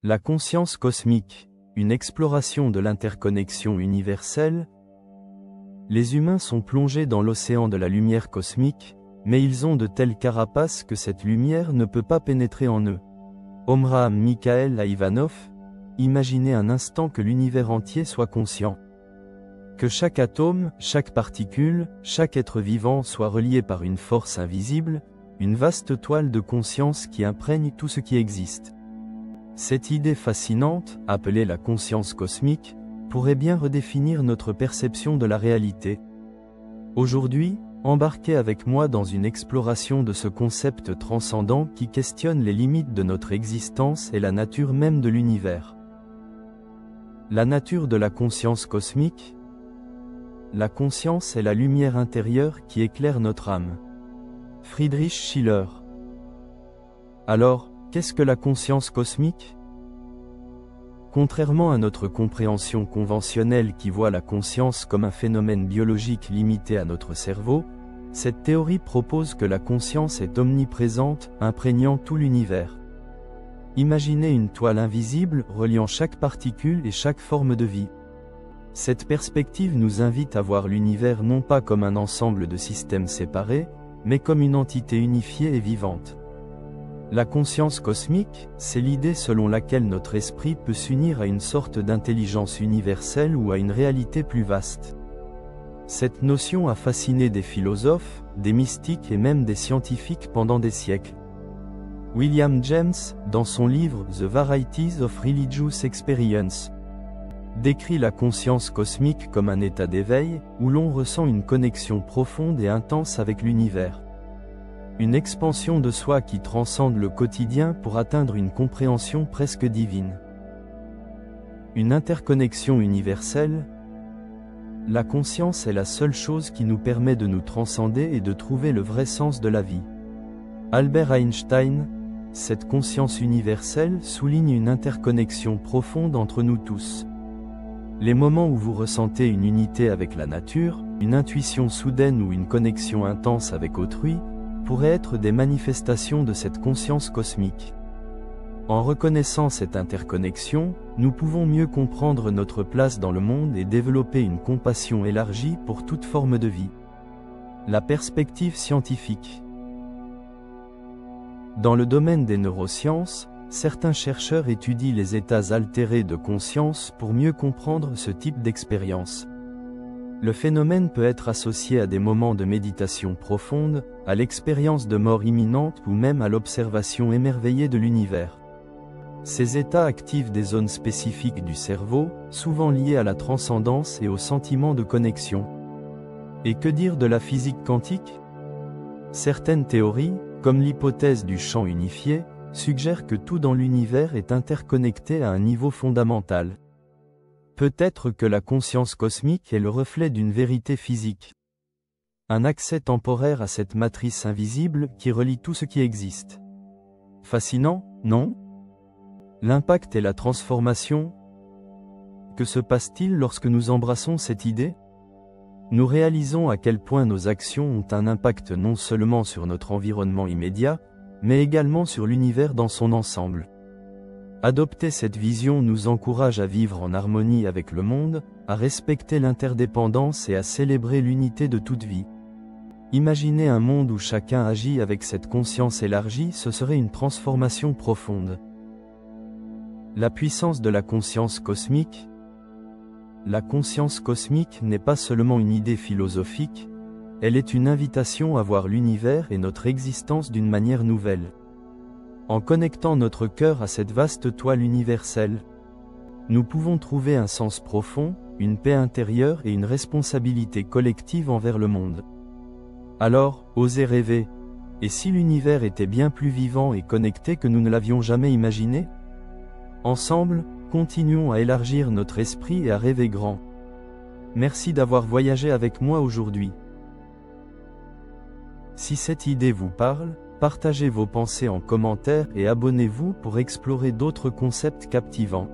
La conscience cosmique, une exploration de l'interconnexion universelle. Les humains sont plongés dans l'océan de la lumière cosmique, mais ils ont de telles carapaces que cette lumière ne peut pas pénétrer en eux. Omraam Mikhaël Ivanov, imaginez un instant que l'univers entier soit conscient. Que chaque atome, chaque particule, chaque être vivant soit relié par une force invisible, une vaste toile de conscience qui imprègne tout ce qui existe. Cette idée fascinante, appelée la conscience cosmique, pourrait bien redéfinir notre perception de la réalité. Aujourd'hui, embarquez avec moi dans une exploration de ce concept transcendant qui questionne les limites de notre existence et la nature même de l'univers. La nature de la conscience cosmique. La conscience est la lumière intérieure qui éclaire notre âme. Friedrich Schiller. Alors, qu'est-ce que la conscience cosmique? Contrairement à notre compréhension conventionnelle qui voit la conscience comme un phénomène biologique limité à notre cerveau, cette théorie propose que la conscience est omniprésente, imprégnant tout l'univers. Imaginez une toile invisible reliant chaque particule et chaque forme de vie. Cette perspective nous invite à voir l'univers non pas comme un ensemble de systèmes séparés, mais comme une entité unifiée et vivante. La conscience cosmique, c'est l'idée selon laquelle notre esprit peut s'unir à une sorte d'intelligence universelle ou à une réalité plus vaste. Cette notion a fasciné des philosophes, des mystiques et même des scientifiques pendant des siècles. William James, dans son livre The Varieties of Religious Experience, décrit la conscience cosmique comme un état d'éveil, où l'on ressent une connexion profonde et intense avec l'univers. Une expansion de soi qui transcende le quotidien pour atteindre une compréhension presque divine. Une interconnexion universelle. La conscience est la seule chose qui nous permet de nous transcender et de trouver le vrai sens de la vie. Albert Einstein, cette conscience universelle souligne une interconnexion profonde entre nous tous. Les moments où vous ressentez une unité avec la nature, une intuition soudaine ou une connexion intense avec autrui, pourraient être des manifestations de cette conscience cosmique. En reconnaissant cette interconnexion, nous pouvons mieux comprendre notre place dans le monde et développer une compassion élargie pour toute forme de vie. La perspective scientifique. Dans le domaine des neurosciences, certains chercheurs étudient les états altérés de conscience pour mieux comprendre ce type d'expérience. Le phénomène peut être associé à des moments de méditation profonde, à l'expérience de mort imminente ou même à l'observation émerveillée de l'univers. Ces états activent des zones spécifiques du cerveau, souvent liées à la transcendance et au sentiment de connexion. Et que dire de la physique quantique? Certaines théories, comme l'hypothèse du champ unifié, suggèrent que tout dans l'univers est interconnecté à un niveau fondamental. Peut-être que la conscience cosmique est le reflet d'une vérité physique. Un accès temporaire à cette matrice invisible qui relie tout ce qui existe. Fascinant, non? L'impact et la transformation. Que se passe-t-il lorsque nous embrassons cette idée? Nous réalisons à quel point nos actions ont un impact non seulement sur notre environnement immédiat, mais également sur l'univers dans son ensemble. Adopter cette vision nous encourage à vivre en harmonie avec le monde, à respecter l'interdépendance et à célébrer l'unité de toute vie. Imaginez un monde où chacun agit avec cette conscience élargie, ce serait une transformation profonde. La puissance de la conscience cosmique. La conscience cosmique n'est pas seulement une idée philosophique, elle est une invitation à voir l'univers et notre existence d'une manière nouvelle. En connectant notre cœur à cette vaste toile universelle, nous pouvons trouver un sens profond, une paix intérieure et une responsabilité collective envers le monde. Alors, osez rêver. Et si l'univers était bien plus vivant et connecté que nous ne l'avions jamais imaginé? Ensemble, continuons à élargir notre esprit et à rêver grand. Merci d'avoir voyagé avec moi aujourd'hui. Si cette idée vous parle, partagez vos pensées en commentaire et abonnez-vous pour explorer d'autres concepts captivants.